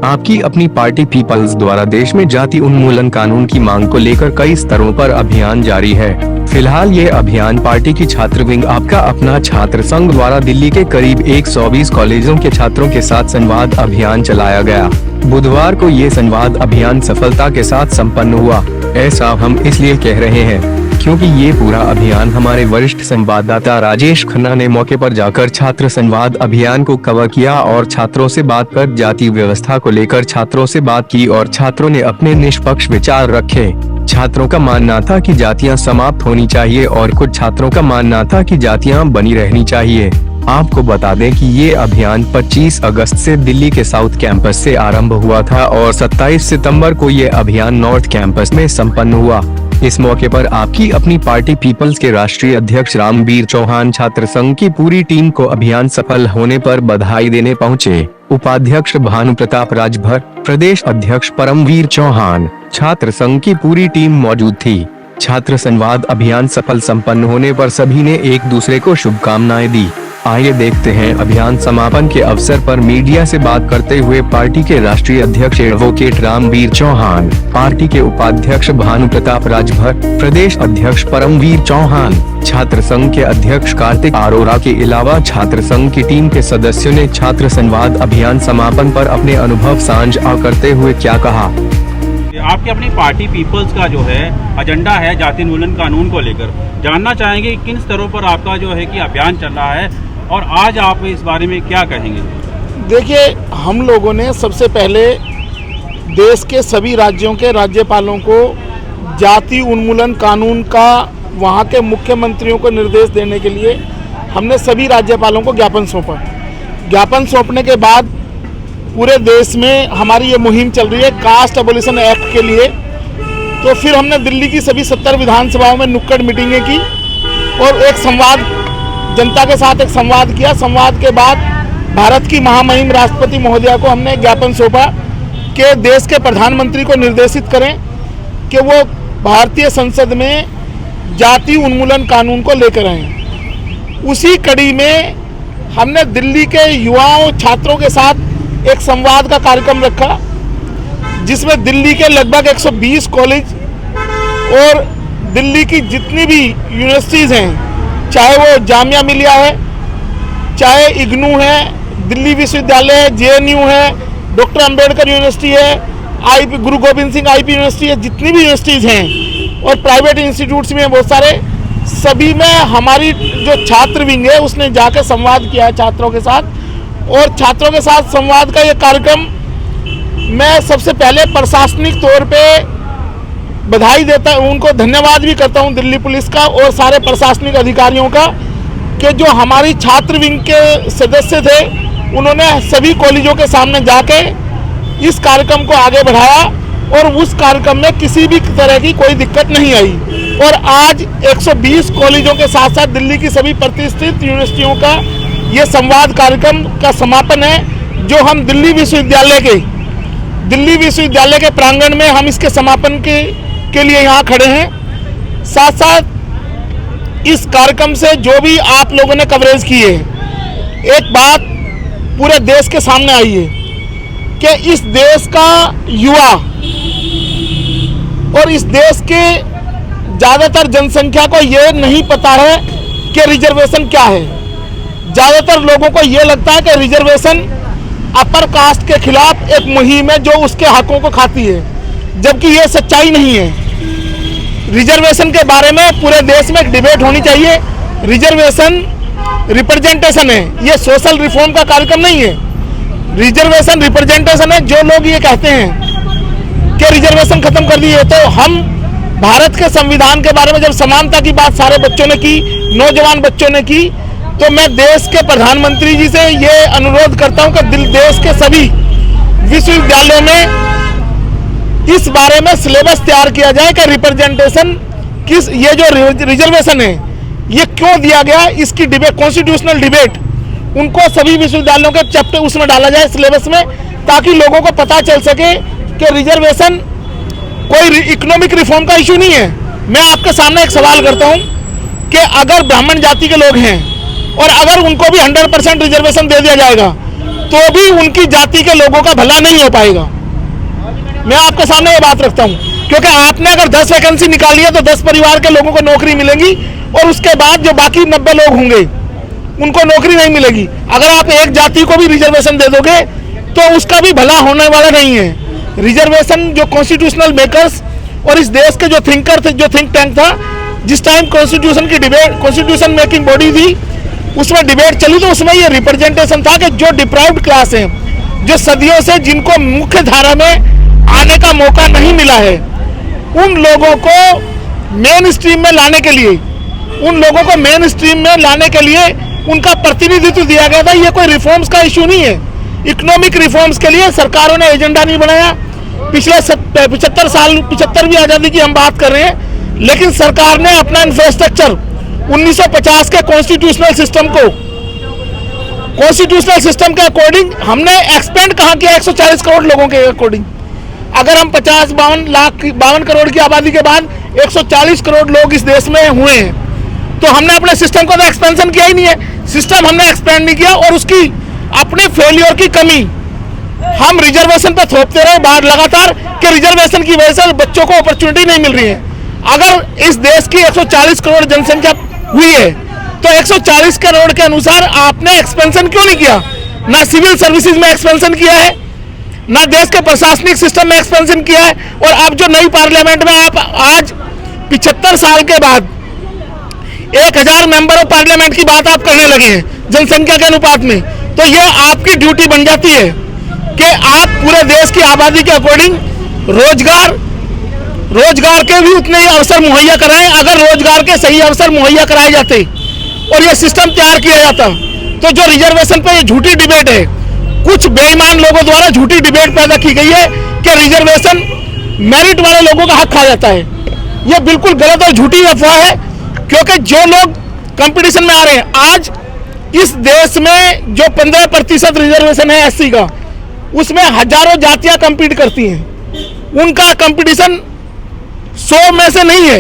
आपकी अपनी party peoples द्वारा देश में जाति उन्मूलन कानून की मांग को लेकर कई स्तरों पर अभियान जारी है। फिलहाल ये अभियान पार्टी की छात्र विंग आपका अपना छात्र संघ द्वारा दिल्ली के करीब 120 कॉलेजों के छात्रों के साथ संवाद अभियान चलाया गया। बुधवार को ये संवाद अभियान सफलता के साथ संपन्न हुआ। ऐसा हम इसलिए कह रहे हैं क्योंकि ये पूरा अभियान हमारे वरिष्ठ संवाददाता राजेश खन्ना ने मौके पर जाकर छात्र संवाद अभियान को कवर किया और छात्रों से बात कर जाति व्यवस्था को लेकर छात्रों से बात की और छात्रों ने अपने निष्पक्ष विचार रखे। छात्रों का मानना था कि जातियां समाप्त होनी चाहिए और कुछ छात्रों का मानना था कि जातियां बनी रहनी चाहिए। आपको बता दें कि ये अभियान 25 अगस्त से दिल्ली के साउथ कैंपस से आरंभ हुआ था और 27 सितंबर को ये अभियान नॉर्थ कैंपस में संपन्न हुआ। इस मौके पर आपकी अपनी पार्टी पीपल्स के राष्ट्रीय अध्यक्ष रामवीर चौहान छात्र संघ की पूरी टीम को अभियान सफल होने पर बधाई देने पहुंचे। उपाध्यक्ष भानु प्रताप राजभर, प्रदेश अध्यक्ष परमवीर चौहान, छात्र संघ की पूरी टीम मौजूद थी। छात्र संवाद अभियान सफल संपन्न होने पर सभी ने एक दूसरे को शुभकामनाएं दी। आइए देखते हैं अभियान समापन के अवसर पर मीडिया से बात करते हुए पार्टी के राष्ट्रीय अध्यक्ष एडवोकेट रामवीर चौहान, पार्टी के उपाध्यक्ष भानु प्रताप राजभर, प्रदेश अध्यक्ष परमवीर चौहान, छात्र संघ के अध्यक्ष कार्तिक अरोरा के अलावा छात्र संघ की टीम के सदस्यों ने छात्र संवाद अभियान समापन पर अपने अनुभव साझा करते हुए क्या कहा। आपकी अपनी पार्टी पीपल्स का जो है एजेंडा है जाति उन्मूलन कानून को लेकर, जानना चाहेंगे किन स्तरों पर आपका जो है कि अभियान चल रहा है और आज आप इस बारे में क्या कहेंगे। देखिए, हम लोगों ने सबसे पहले देश के सभी राज्यों के राज्यपालों को जाति उन्मूलन कानून का वहाँ के मुख्यमंत्रियों को निर्देश देने के लिए हमने सभी राज्यपालों को ज्ञापन सौंपा। ज्ञापन सौंपने के बाद पूरे देश में हमारी ये मुहिम चल रही है कास्ट एबोलिशन एक्ट के लिए। तो फिर हमने दिल्ली की सभी 70 विधानसभाओं में नुक्कड़ मीटिंगें की और एक संवाद जनता के साथ एक संवाद किया। संवाद के बाद भारत की महामहिम राष्ट्रपति महोदया को हमने ज्ञापन सौंपा कि देश के प्रधानमंत्री को निर्देशित करें कि वो भारतीय संसद में जाति उन्मूलन कानून को लेकर आए। उसी कड़ी में हमने दिल्ली के युवाओं छात्रों के साथ एक संवाद का कार्यक्रम रखा जिसमें दिल्ली के लगभग 120 कॉलेज और दिल्ली की जितनी भी यूनिवर्सिटीज़ हैं, चाहे वो जामिया मिलिया है, चाहे इग्नू है, दिल्ली विश्वविद्यालय है, जेएनयू है, डॉक्टर अंबेडकर यूनिवर्सिटी है, गुरु गोविंद सिंह आईपी यूनिवर्सिटी है, जितनी भी यूनिवर्सिटीज़ हैं और प्राइवेट इंस्टीट्यूट्स में बहुत सारे, सभी में हमारी जो छात्र विंग है उसने जाकर संवाद किया है छात्रों के साथ। और छात्रों के साथ संवाद का ये कार्यक्रम मैं सबसे पहले प्रशासनिक तौर पे बधाई देता हूँ, उनको धन्यवाद भी करता हूँ दिल्ली पुलिस का और सारे प्रशासनिक अधिकारियों का कि जो हमारी छात्र विंग के सदस्य थे उन्होंने सभी कॉलेजों के सामने जाके इस कार्यक्रम को आगे बढ़ाया और उस कार्यक्रम में किसी भी तरह की कोई दिक्कत नहीं आई। और आज 120 कॉलेजों के साथ साथ दिल्ली की सभी प्रतिष्ठित यूनिवर्सिटियों का ये संवाद कार्यक्रम का समापन है जो हम दिल्ली विश्वविद्यालय के प्रांगण में हम इसके समापन के लिए यहाँ खड़े हैं। साथ साथ इस कार्यक्रम से जो भी आप लोगों ने कवरेज की है, एक बात पूरे देश के सामने आई है कि इस देश का युवा और इस देश के ज़्यादातर जनसंख्या को ये नहीं पता है कि रिजर्वेशन क्या है। ज़्यादातर लोगों को ये लगता है कि रिजर्वेशन अपर कास्ट के खिलाफ एक मुहिम है जो उसके हकों को खाती है, जबकि ये सच्चाई नहीं है। रिजर्वेशन के बारे में पूरे देश में एक डिबेट होनी चाहिए। रिजर्वेशन रिप्रेजेंटेशन है, ये सोशल रिफॉर्म का कार्यक्रम नहीं है। रिजर्वेशन रिप्रेजेंटेशन है। जो लोग ये कहते हैं कि रिजर्वेशन खत्म कर दी है, तो हम भारत के संविधान के बारे में जब समानता की बात सारे बच्चों ने की, नौजवान बच्चों ने की, तो मैं देश के प्रधानमंत्री जी से ये अनुरोध करता हूं कि देश के सभी विश्वविद्यालयों में इस बारे में सिलेबस तैयार किया जाए कि रिप्रेजेंटेशन किस, ये जो रिजर्वेशन है ये क्यों दिया गया, इसकी डिबेट, कॉन्स्टिट्यूशनल डिबेट उनको सभी विश्वविद्यालयों के चैप्टर उसमें डाला जाए सिलेबस में, ताकि लोगों को पता चल सके कि रिजर्वेशन कोई इकोनॉमिक रिफॉर्म का इशू नहीं है। मैं आपके सामने एक सवाल करता हूं कि अगर ब्राह्मण जाति के लोग हैं और अगर उनको भी 100% रिजर्वेशन दे दिया जाएगा तो भी उनकी जाति के लोगों का भला नहीं हो पाएगा। मैं आपके सामने ये बात रखता हूं, क्योंकि आपने अगर 10 वैकेंसी निकाली है तो 10 परिवार के लोगों को नौकरी मिलेगी और उसके बाद जो बाकी 90 लोग होंगे उनको नौकरी नहीं मिलेगी। अगर आप एक जाति को भी रिजर्वेशन दे दोगे तो उसका भी भला होने वाला नहीं है। रिजर्वेशन जो कॉन्स्टिट्यूशनल मेकर्स और इस देश के जो थिंकर थे, जो थिंक टैंक था, जिस टाइम कॉन्स्टिट्यूशन की डिबेट, कॉन्स्टिट्यूशन मेकिंग बॉडी थी, उसमें डिबेट चली, तो उसमें ये रिप्रेजेंटेशन था कि जो डिप्राइव्ड क्लास है, जो सदियों से जिनको मुख्य धारा में आने का मौका नहीं मिला है, उन लोगों को मेन स्ट्रीम में लाने के लिए, उनका प्रतिनिधित्व दिया गया था। ये कोई रिफॉर्म्स का इशू नहीं है। इकोनॉमिक रिफॉर्म्स के लिए सरकारों ने एजेंडा नहीं बनाया। पिछले 75 आजादी की हम बात कर रहे हैं, लेकिन सरकार ने अपना इंफ्रास्ट्रक्चर 1950 के कॉन्स्टिट्यूशनल सिस्टम के अकॉर्डिंग हमने एक्सपेंड कहाँ किया? 140 करोड़ लोगों के अकॉर्डिंग। अगर हम 52 करोड़ की आबादी के बाद 140 करोड़ लोग इस देश में हुए हैं, तो हमने अपने सिस्टम को तो एक्सपेंशन किया ही नहीं है। सिस्टम हमने एक्सपेंड नहीं किया और उसकी अपने फेलियर की कमी हम रिजर्वेशन पर थोपते रहे बार लगातार कि रिजर्वेशन की वजह से बच्चों को अपॉर्चुनिटी नहीं मिल रही है। अगर इस देश की 140 करोड़ जनसंख्या हुई है तो 140 करोड़ के अनुसार आपने एक्सपेंशन क्यों नहीं किया? ना सिविल सर्विसेज में एक्सपेंशन किया है, ना देश के प्रशासनिक सिस्टम में एक्सपेंशन किया है। और अब जो नई पार्लियामेंट में आप आज 75 साल के बाद 1000 मेंबर ऑफ पार्लियामेंट की बात आप करने लगे हैं जनसंख्या के अनुपात में, तो ये आपकी ड्यूटी बन जाती है कि आप पूरे देश की आबादी के अकॉर्डिंग रोजगार के भी उतने ही अवसर मुहैया कराएं। अगर रोजगार के सही अवसर मुहैया कराए जाते और ये सिस्टम तैयार किया जाता, तो जो रिजर्वेशन पे ये झूठी डिबेट है, कुछ बेईमान लोगों द्वारा झूठी डिबेट पैदा की गई है कि रिजर्वेशन मेरिट वाले लोगों का हक खा जाता है। ये बिल्कुल गलत और झूठी अफवाह है, क्योंकि जो लोग कंपटीशन में आ रहे हैं, आज इस देश में जो 15% रिजर्वेशन है एससी का, उसमें हजारों जातियां कंपीट करती हैं। उनका कंपटीशन 100 में से नहीं है,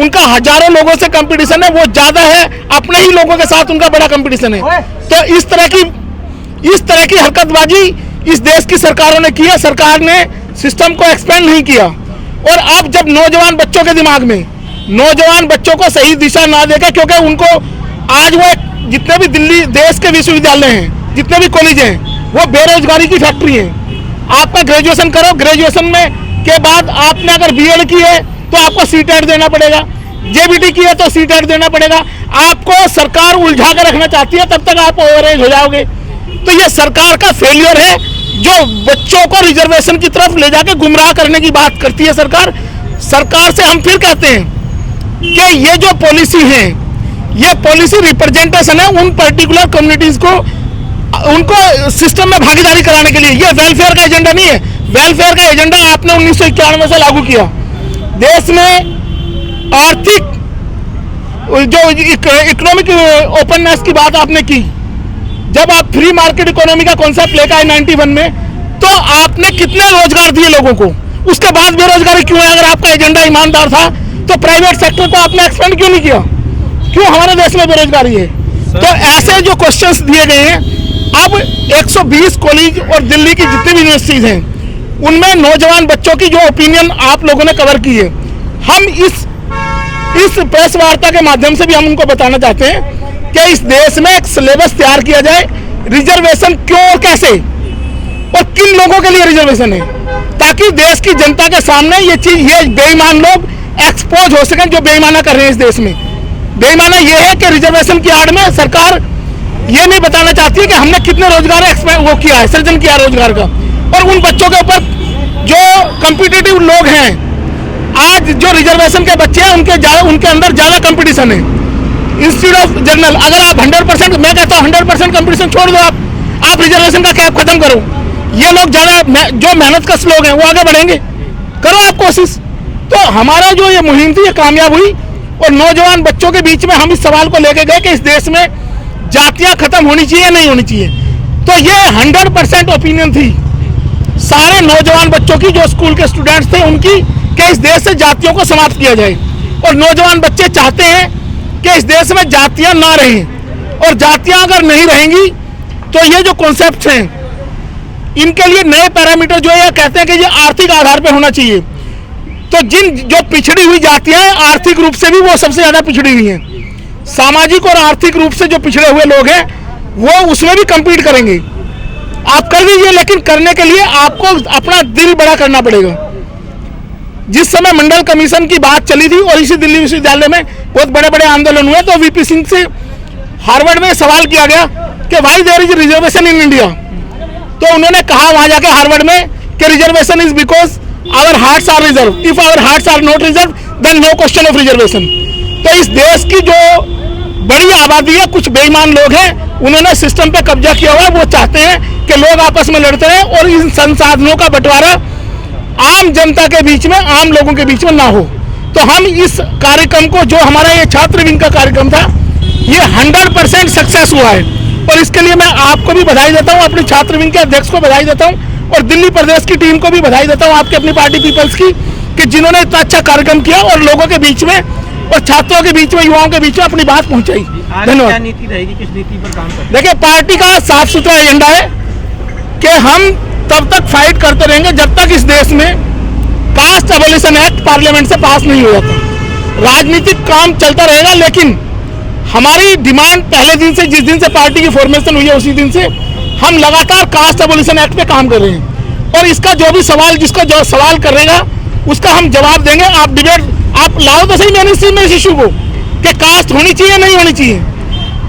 उनका हजारों लोगों से कंपटीशन है। वो ज्यादा है, अपने ही लोगों के साथ उनका बड़ा कंपटीशन है। तो इस तरह की हरकतबाजी इस देश की सरकारों ने की है। सरकार ने सिस्टम को एक्सपेंड नहीं किया। और अब जब नौजवान बच्चों के दिमाग में, नौजवान बच्चों को सही दिशा ना देकर, क्योंकि उनको आज वो जितने भी दिल्ली देश के विश्वविद्यालय हैं, जितने भी कॉलेज हैं, वो बेरोजगारी की फैक्ट्री है। आपका ग्रेजुएशन करो, ग्रेजुएशन में के बाद आपने अगर बीएड की है तो आपको सीटेट देना पड़ेगा, जेबीटी की है तो सीटेट देना पड़ेगा। आपको सरकार उलझा कर रखना चाहती है, तब तक आप ओवरेज हो जाओगे। तो ये सरकार का फेलियर है जो बच्चों को रिजर्वेशन की तरफ ले जाके गुमराह करने की बात करती है सरकार। सरकार से हम फिर कहते हैं कि ये जो पॉलिसी है, ये पॉलिसी रिप्रेजेंटेशन है उन पर्टिकुलर कम्युनिटीज को, उनको सिस्टम में भागीदारी कराने के लिए। ये वेलफेयर का एजेंडा नहीं है। वेलफेयर का एजेंडा आपने 1991 से लागू किया। देश में आर्थिक जो इकोनॉमिक ओपननेस की बात आपने की, जब आप फ्री मार्केट इकोनॉमी का कॉन्सेप्ट लेकर आए 91 में, तो आपने कितने रोजगार दिए लोगों को? उसके बाद बेरोजगारी क्यों है? अगर आपका एजेंडा ईमानदार था तो प्राइवेट सेक्टर को आपने एक्सपेंड क्यों नहीं किया? क्यों हमारे देश में बेरोजगारी है? तो ऐसे जो क्वेश्चंस दिए गए हैं, अब 120 कॉलेज और दिल्ली की जितनी भी यूनिवर्सिटीज हैं, उनमें नौजवान बच्चों की जो ओपिनियन आप लोगों ने कवर की है, हम इस प्रेस वार्ता के माध्यम से भी हम उनको बताना चाहते हैं कि इस देश में एक सिलेबस तैयार किया जाए। रिजर्वेशन क्यों और कैसे और किन लोगों के लिए रिजर्वेशन है, ताकि देश की जनता के सामने ये बेईमान लोग एक्सपोज हो सकें जो बेईमाना कर रहे हैं इस देश में। बेईमाना ये है कि रिजर्वेशन की आड़ में सरकार ये नहीं बताना चाहती है कि हमने कितने रोजगार वो किया है, सृजन किया रोजगार का। और उन बच्चों के ऊपर जो कॉम्पिटिटिव लोग हैं, आज जो रिजर्वेशन के बच्चे हैं, उनके अंदर ज्यादा कंपटीशन है। इंस्टीट्यूट ऑफ जनरल, अगर आप 100%, मैं कहता हूँ 100% कंपटीशन छोड़ दो, आप रिजर्वेशन का कैप खत्म करो। ये लोग ज्यादा जो मेहनत कश लोग हैं वो आगे बढ़ेंगे, करो आप कोशिश। तो हमारा जो ये मुहिम थी ये कामयाब हुई और नौजवान बच्चों के बीच में हम इस सवाल को लेके गए कि इस देश में जातियां खत्म होनी चाहिए या नहीं होनी चाहिए। तो ये 100% ओपिनियन थी सारे नौजवान बच्चों की, जो स्कूल के स्टूडेंट्स थे उनकी, कि इस देश से जातियों को समाप्त किया जाए। और नौजवान बच्चे चाहते हैं कि इस देश में जातियां ना रहें, और जातियां अगर नहीं रहेंगी तो ये जो कॉन्सेप्ट हैं इनके लिए नए पैरामीटर जो है कहते हैं कि ये आर्थिक आधार पर होना चाहिए। तो जो पिछड़ी हुई जातियां हैं आर्थिक रूप से भी वो सबसे ज्यादा पिछड़ी हुई हैं, सामाजिक और आर्थिक रूप से जो पिछड़े हुए लोग हैं वो उसमें भी कम्पीट करेंगे। आप कर लीजिए, लेकिन करने के लिए आपको अपना दिल बड़ा करना पड़ेगा। जिस समय मंडल कमीशन की बात चली थी और इसी दिल्ली विश्वविद्यालय में बहुत बड़े बड़े आंदोलन हुए, तो वीपी सिंह से हार्वर्ड में सवाल किया गया कि why there is reservation in India. तो उन्होंने कहा वहां जाके हार्वर्ड में कि reservation is because our hearts are reserve, if our hearts are not reserve then no question of reservation. तो इस देश की जो बड़ी आबादी है, कुछ बेईमान लोग हैं, उन्होंने सिस्टम पे कब्जा किया हुआ है। वो चाहते हैं कि लोग आपस में लड़ते रहें और इन संसाधनों का बंटवारा आम जनता के बीच में, आम लोगों के बीच में ना हो। तो हम इस कार्यक्रम को, जो हमारा ये छात्र विंग का कार्यक्रम था, ये 100% सक्सेस हुआ है और इसके लिए मैं आपको भी बधाई देता हूँ, अपने छात्र विंग के अध्यक्ष को बधाई देता हूँ और दिल्ली प्रदेश की टीम को भी बधाई देता हूँ, आपकी अपनी पार्टी पीपल्स की, कि जिन्होंने इतना अच्छा कार्यक्रम किया और लोगों के बीच में और छात्रों के बीच में, युवाओं के बीच में अपनी बात पहुंचाई। धन्यवाद। क्या नीति रहेगी, किस नीति पर काम करेंगे? देखिए, पार्टी का साफ सुथरा एजेंडा है कि हम तब तक फाइट करते रहेंगे जब तक इस देश में कास्ट एबोलिशन एक्ट पार्लियामेंट से पास नहीं हो जाता। राजनीतिक काम चलता रहेगा, लेकिन हमारी डिमांड पहले दिन से, जिस दिन से पार्टी की फॉर्मेशन हुई है उसी दिन से हम लगातार कास्ट एबोलिशन एक्ट पे काम कर रहे हैं और इसका जो भी सवाल, जिसका जो सवाल करेगा उसका हम जवाब देंगे। आप डिबेट आप लाओ तो सही मेन इस इशू को कि कास्ट होनी चाहिए नहीं होनी चाहिए,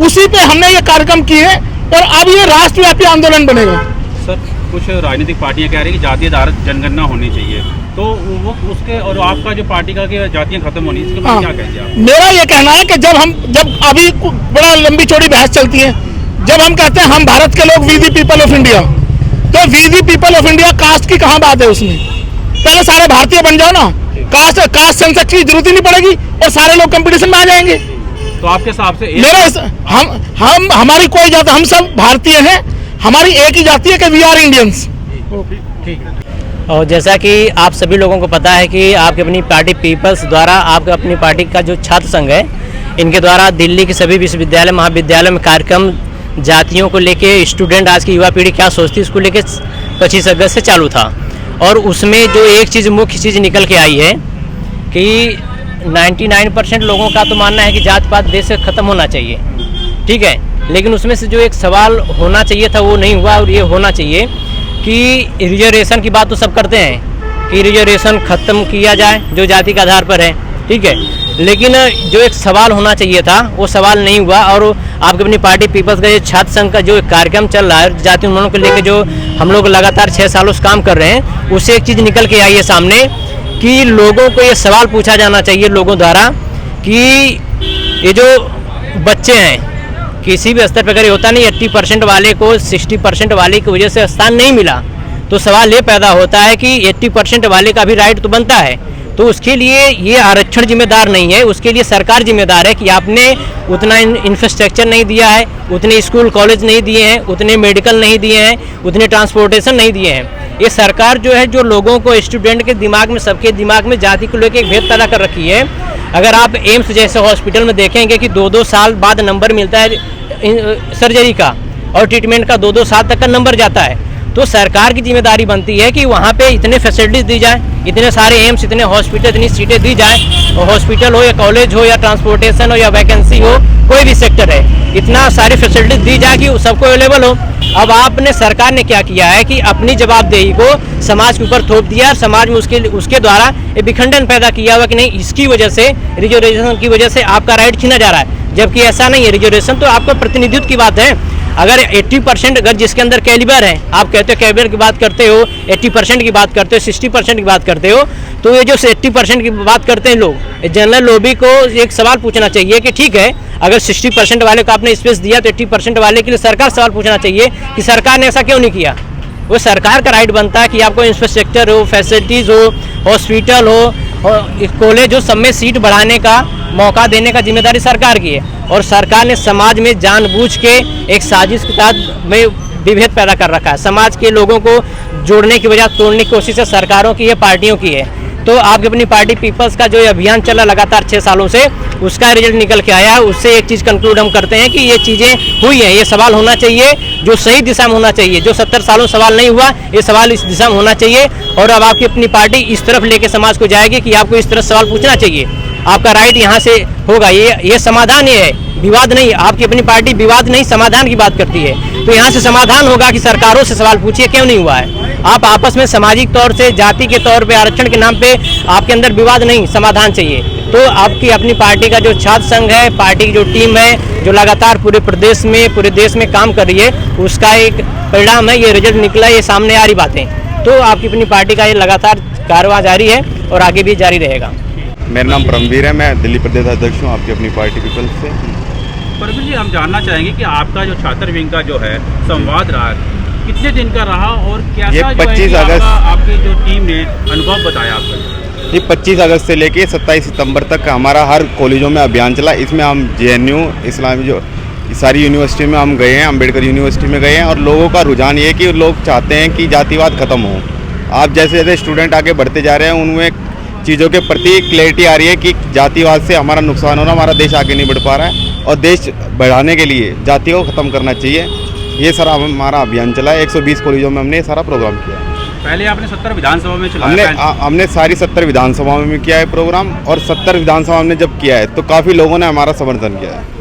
उसी पे हमने ये कार्यक्रम किए और अब ये राष्ट्रव्यापी आंदोलन बनेगा। सर, कुछ राजनीतिक पार्टियां कह रही हैं कि जातीय आधारित जनगणना होनी चाहिए, तो वो उसके और आपका जो पार्टी का कि जातियां खत्म होनी, इसके बारे में क्या कहेंगे आप? मेरा ये कहना है कि जब अभी बड़ा लंबी चौड़ी बहस चलती है, जब हम कहते हैं हम भारत के लोग we the people of India, तो we the people of India caste की कहाँ बात है उसमें? पहले सारे भारतीय बन जाओ ना, कास्ट सेंसस की जरूरत ही नहीं पड़ेगी और सारे लोग कंपटीशन में आ जाएंगे। तो आपके हिसाब से हम हमारी कोई जाति, हम सब भारतीय हैं, हमारी एक ही जाति है कि वी आर इंडियंस। और जैसा कि आप सभी लोगों को पता है कि आपकी अपनी पार्टी पीपल्स द्वारा, आपकी अपनी पार्टी का जो छात्र संघ है, इनके द्वारा दिल्ली के सभी विश्वविद्यालय महाविद्यालय में कार्यक्रम जातियों को लेके, स्टूडेंट, आज की युवा पीढ़ी क्या सोचती है, उसको लेके 25 अगस्त से चालू था। और उसमें जो एक चीज़, मुख्य चीज़ निकल के आई है कि 99% लोगों का तो मानना है कि जात पात देश से ख़त्म होना चाहिए, ठीक है, लेकिन उसमें से जो एक सवाल होना चाहिए था वो नहीं हुआ। और ये होना चाहिए कि रिजर्वेशन की बात तो सब करते हैं कि रिजर्वेशन ख़त्म किया जाए जो जाति के आधार पर है, ठीक है, लेकिन जो एक सवाल होना चाहिए था वो सवाल नहीं हुआ। और आपकी अपनी पार्टी पीपल्स का ये छात्र संघ का जो कार्यक्रम चल रहा है जाति उन्मूलन को लेकर, जो हम लोग लगातार 6 सालों से काम कर रहे हैं, उससे एक चीज़ निकल के आई है सामने कि लोगों को ये सवाल पूछा जाना चाहिए लोगों द्वारा कि ये जो बच्चे हैं, किसी भी स्तर पर अगर ये होता नहीं 80% वाले को 60% वाले की वजह से स्थान नहीं मिला, तो सवाल ये पैदा होता है कि 80% वाले का भी राइट तो बनता है। तो उसके लिए ये आरक्षण जिम्मेदार नहीं है, उसके लिए सरकार जिम्मेदार है कि आपने उतना इंफ्रास्ट्रक्चर नहीं दिया है, उतने स्कूल कॉलेज नहीं दिए हैं, उतने मेडिकल नहीं दिए हैं, उतने ट्रांसपोर्टेशन नहीं दिए हैं। ये सरकार जो है, जो लोगों को, स्टूडेंट के दिमाग में, सबके दिमाग में जाति को लेकर एक भेद पैदा कर रखी है। अगर आप एम्स जैसे हॉस्पिटल में देखेंगे कि 2-2 साल बाद नंबर मिलता है सर्जरी का और ट्रीटमेंट का 2-2 साल तक का नंबर जाता है, तो सरकार की जिम्मेदारी बनती है कि वहाँ पे इतने फैसिलिटीज़ दी जाए, इतने सारे एम्स, इतने हॉस्पिटल, इतनी सीटें दी जाए, हॉस्पिटल हो या कॉलेज हो या ट्रांसपोर्टेशन हो या वैकेंसी हो, कोई भी सेक्टर है, इतना सारी फैसिलिटीज दी जाए कि सबको अवेलेबल हो। अब आपने, सरकार ने क्या किया है कि अपनी जवाबदेही को समाज के ऊपर थोप दिया, समाज में उसके द्वारा एक विखंडन पैदा किया हुआ कि नहीं, इसकी वजह से, रिजर्वेशन की वजह से आपका राइट छीना जा रहा है, जबकि ऐसा नहीं है। रिजर्वेशन तो आपका प्रतिनिधित्व की बात है। अगर 80% अगर जिसके अंदर कैलिबर है, आप कहते हो कैलिबर की बात करते हो, 80% की बात करते हो, 60% की बात करते हो, तो ये जो 80% की बात करते हैं लोग, जनरल लॉबी को एक सवाल पूछना चाहिए कि ठीक है, अगर 60% वाले को आपने स्पेस दिया तो 80% वाले के लिए सरकार सवाल पूछना चाहिए कि सरकार ने ऐसा क्यों नहीं किया। वो सरकार का राइट बनता है कि आपको इंफ्रास्ट्रक्चर हो, फैसिलिटीज़ हो, हॉस्पिटल हो, कॉलेज हो, सब में सीट बढ़ाने का मौका देने का जिम्मेदारी सरकार की है। और सरकार ने समाज में जानबूझ के एक साजिश के तहत में विभेद पैदा कर रखा है। समाज के लोगों को जोड़ने की बजाय तोड़ने की कोशिश है सरकारों की, है पार्टियों की है। तो आपकी अपनी पार्टी पीपल्स का जो ये अभियान चला लगातार 6 सालों से, उसका रिजल्ट निकल के आया है। उससे एक चीज़ कंक्लूड हम करते हैं कि ये चीज़ें हुई हैं, ये सवाल होना चाहिए जो सही दिशा में होना चाहिए। जो 70 सालों सवाल नहीं हुआ, ये सवाल इस दिशा में होना चाहिए। और अब आपकी अपनी पार्टी इस तरफ लेके समाज को जाएगी कि आपको इस तरह सवाल पूछना चाहिए, आपका राइट यहाँ से होगा। ये समाधान ये है, विवाद नहीं। आपकी अपनी पार्टी विवाद नहीं, समाधान की बात करती है। तो यहाँ से समाधान होगा कि सरकारों से सवाल पूछिए क्यों नहीं हुआ है। आप आपस में सामाजिक तौर से, जाति के तौर पे, आरक्षण के नाम पे आपके अंदर विवाद नहीं, समाधान चाहिए। तो आपकी अपनी पार्टी का जो छात्र संघ है, पार्टी की जो टीम है, जो लगातार पूरे प्रदेश में, पूरे देश में काम कर रही है, उसका एक परिणाम है, ये रिजल्ट निकला, ये सामने आ रही बातें। तो आपकी अपनी पार्टी का ये लगातार कारवां जारी है और आगे भी जारी रहेगा। मेरा नाम परमवीर है, मैं दिल्ली प्रदेश अध्यक्ष हूँ आपकी अपनी पार्टी पीपल्स से। परमवीर जी, हम जानना चाहेंगे कि आपका जो छात्र विंग का जो है संवाद रहा, कितने दिन का रहा और कैसा ये जो है 25 कि अगस्त आपकी जो टीम ने अनुभव बताया आपका? ये 25 अगस्त से लेके 27 सितंबर तक हमारा हर कॉलेजों में अभियान चला। इसमें हम JNU इस्लामी जो सारी यूनिवर्सिटी में हम गए हैं, अम्बेडकर यूनिवर्सिटी में गए हैं, और लोगों का रुझान ये है कि लोग चाहते हैं कि जातिवाद खत्म हो। आप जैसे जैसे स्टूडेंट आगे बढ़ते जा रहे हैं, उनमें चीज़ों के प्रति क्लैरिटी आ रही है कि जातिवाद से हमारा नुकसान हो रहा, हमारा देश आगे नहीं बढ़ पा रहा है, और देश बढ़ाने के लिए जाति को ख़त्म करना चाहिए। ये सारा हमारा अभियान चला है। 120 कॉलेजों में हमने ये सारा प्रोग्राम किया। पहले आपने 70 विधानसभा में चलाया? हमने सारी 70 विधानसभाओं में किया है प्रोग्राम, और 70 विधानसभा में जब किया है तो काफ़ी लोगों ने हमारा समर्थन किया है।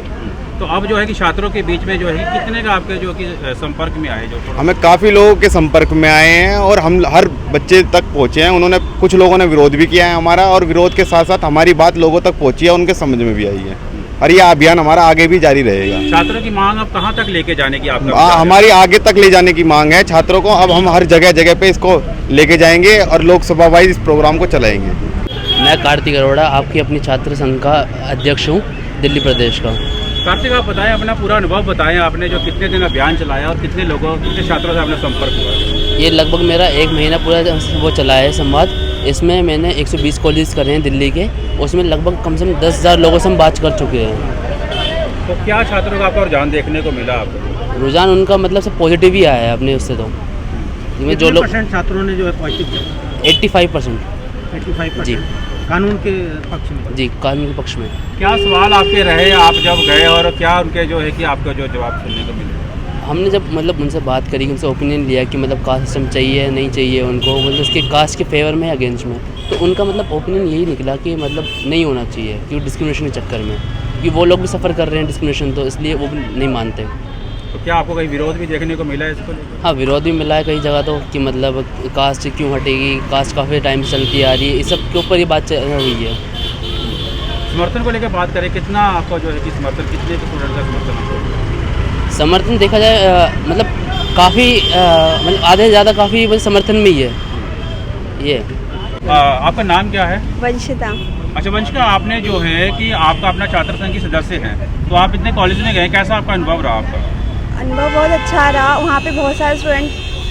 तो अब जो है कि छात्रों के बीच में जो है कितने का आपके जो कि संपर्क में आए? जो हमें काफ़ी लोगों के संपर्क में आए हैं और हम हर बच्चे तक पहुँचे हैं। उन्होंने, कुछ लोगों ने विरोध भी किया है हमारा, और विरोध के साथ साथ हमारी बात लोगों तक पहुँची है, उनके समझ में भी आई है, और यह अभियान हमारा आगे भी जारी रहेगा। छात्रों की मांग अब कहाँ तक लेके जाने की आपका? हमारी आगे तक ले जाने की मांग है छात्रों को। अब हम हर जगह जगह पे इसको लेके जाएंगे और लोकसभा वाइज इस प्रोग्राम को चलाएंगे। मैं कार्तिक अरोड़ा, आपकी अपनी छात्र संघ का अध्यक्ष हूँ दिल्ली प्रदेश का। कार्तिक, आप बताएं, अपना पूरा अनुभव बताएं, आपने जो कितने दिन अभियान चलाया और कितने छात्रों से आपने संपर्क हुआ? ये लगभग मेरा 1 महीना पूरा वो चला है संवाद। इसमें मैंने 120 कॉलेज करे हैं दिल्ली के, उसमें लगभग कम से कम 10,000 लोगों से हम बात कर चुके हैं। तो क्या छात्रों का आपको रुझान देखने को मिला आपको? रुझान उनका मतलब सब पॉजिटिव ही आया है अपने उससे। तो जिसमें जो लोग छात्रों ने जो है पॉजिटिव 85% जी कानून के पक्ष में? जी, कानून के पक्ष में। क्या सवाल आपके रहे आप जब गए, और क्या उनके जो है कि आपका जो जवाब सुनने को मिले? हमने जब मतलब उनसे बात करी, उनसे ओपिनियन लिया कि मतलब कास्ट सिस्टम चाहिए नहीं चाहिए उनको, मतलब उसके कास्ट के फेवर में है अगेंस्ट में, तो उनका मतलब ओपिनियन यही निकला कि मतलब नहीं होना चाहिए, क्योंकि डिस्क्रिमिनेशन के चक्कर में, क्योंकि वो लोग भी सफ़र कर रहे हैं डिस्क्रिमिनेशन, तो इसलिए वो भी नहीं मानते। तो क्या आपको कहीं विरोध भी देखने को मिला है इसको लेकर? हाँ, विरोध भी मिला है कई जगह, तो कि मतलब कास्ट क्यों हटेगी, कास्ट काफ़ी टाइम से चलती आ रही है, इस सब के ऊपर ये बात हुई है। समर्थन को लेकर बात करें, कितना आपका जो है कि समर्थन, कितने स्टूडेंट का समर्थन? समर्थन देखा जाए मतलब काफ़ी मतलब आधे से ज़्यादा काफ़ी मतलब समर्थन में ही है ये। आपका नाम क्या है? वंशिता। अच्छा वंशिका, आपने जो है कि आपका अपना छात्र संघ की सदस्य हैं, तो आप इतने कॉलेज में गए, कैसा आपका अनुभव रहा आपका? अनुभव बहुत अच्छा रहा। वहाँ पे बहुत सारे स्टूडेंट,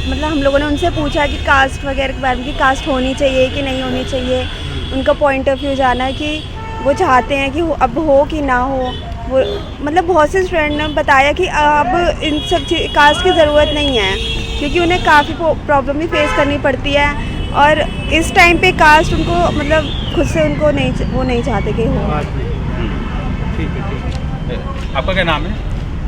मतलब हम लोगों ने उनसे पूछा कि कास्ट वगैरह के बारे में, कि कास्ट होनी चाहिए कि नहीं होनी चाहिए, उनका पॉइंट ऑफ व्यू जाना कि वो चाहते हैं कि अब हो कि ना हो। वो मतलब बहुत से स्टूडेंट ने बताया कि अब इन सब कास्ट की ज़रूरत नहीं है, क्योंकि उन्हें काफ़ी प्रॉब्लम भी फेस करनी पड़ती है, और इस टाइम पे कास्ट उनको मतलब खुद से उनको नहीं चाहते कि हो। ठीक है। आपका क्या नाम है?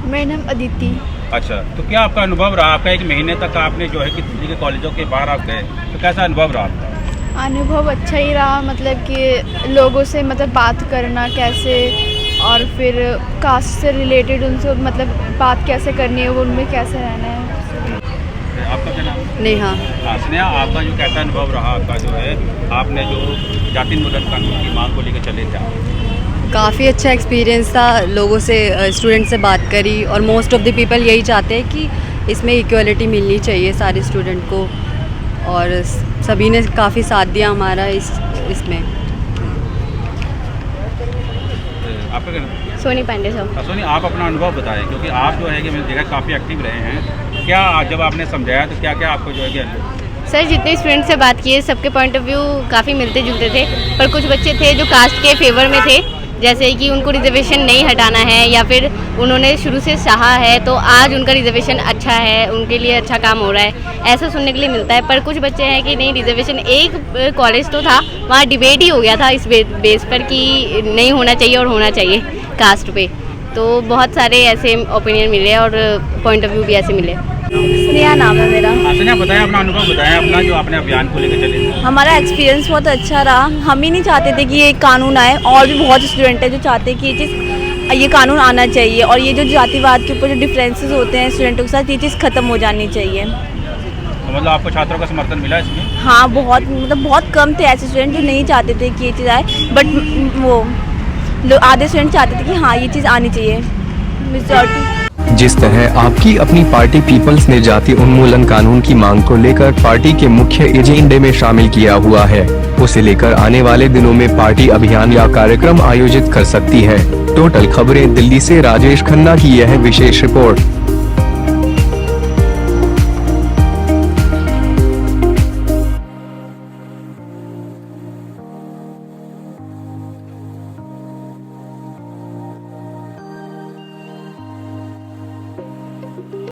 मेरा नाम अदिति। अच्छा, तो क्या आपका अनुभव रहा? आपका 1 महीने तक आपने जो है कि दिल्ली के कॉलेजों के बाहर आप गए, तो कैसा अनुभव रहा आपका? अनुभव अच्छा ही रहा, मतलब कि लोगों से मतलब बात करना कैसे, और फिर कास्ट से रिलेटेड उनसे मतलब बात कैसे करनी है, वो उनमें कैसे रहना है। आपका क्या नाम है? नेहा। हाँ स्नेहा, आपका जो कैसा अनुभव रहा आपका जो है, आपने जो जाति उन्मूलन कानून की मांग को लेकर चले थे? काफ़ी अच्छा एक्सपीरियंस था, लोगों से, स्टूडेंट से बात करी, और मोस्ट ऑफ द पीपल यही चाहते हैं कि इसमें इक्वलिटी मिलनी चाहिए सारे स्टूडेंट को, और सभी ने काफ़ी साथ दिया हमारा इसमें। आपका क्या नाम? सोनी पांडे साहब। सोनी, आप अपना अनुभव बताएं, क्योंकि आप जो है कि मैंने देखा काफ़ी एक्टिव रहे हैं। क्या जब आपने समझाया तो क्या क्या आपको जो है कि? सर, जितने स्टूडेंट से बात किए सबके पॉइंट ऑफ व्यू काफ़ी मिलते जुलते थे, पर कुछ बच्चे थे जो कास्ट के फेवर में थे, जैसे कि उनको रिजर्वेशन नहीं हटाना है या फिर उन्होंने शुरू से चाहा है तो आज उनका रिजर्वेशन अच्छा है, उनके लिए अच्छा काम हो रहा है, ऐसा सुनने के लिए मिलता है। पर कुछ बच्चे हैं कि नहीं रिजर्वेशन, एक कॉलेज तो था वहाँ डिबेट ही हो गया था इस बेस पर कि नहीं होना चाहिए और होना चाहिए कास्ट पे। तो बहुत सारे ऐसे ओपिनियन मिले और पॉइंट ऑफ व्यू भी ऐसे मिले। स्नेहा नाम है मेरा। स्नेहा, बताएं अपना अनुभव, बताएं अपना जो आपने अभियान को लेकर चले थे। हमारा एक्सपीरियंस बहुत अच्छा रहा। हम ही नहीं चाहते थे कि ये कानून आए, और भी बहुत स्टूडेंट हैं जो चाहते हैं कि ये कानून आना चाहिए और ये जो जातिवाद के ऊपर जो डिफरेंसेस होते हैं स्टूडेंटों के साथ, ये चीज़ ख़त्म हो जानी चाहिए। तो मतलब आपको छात्रों का समर्थन मिला इसमें? हाँ, बहुत, मतलब बहुत कम थे ऐसे स्टूडेंट जो नहीं चाहते थे कि ये चीज़ आए, बट वो आधे स्टूडेंट चाहते थे कि हाँ ये चीज़ आनी चाहिए। मेजॉरिटी जिस तरह आपकी अपनी पार्टी पीपल्स ने जाति उन्मूलन कानून की मांग को लेकर पार्टी के मुख्य एजेंडे में शामिल किया हुआ है, उसे लेकर आने वाले दिनों में पार्टी अभियान या कार्यक्रम आयोजित कर सकती है। टोटल खबरें दिल्ली से राजेश खन्ना की यह विशेष रिपोर्ट।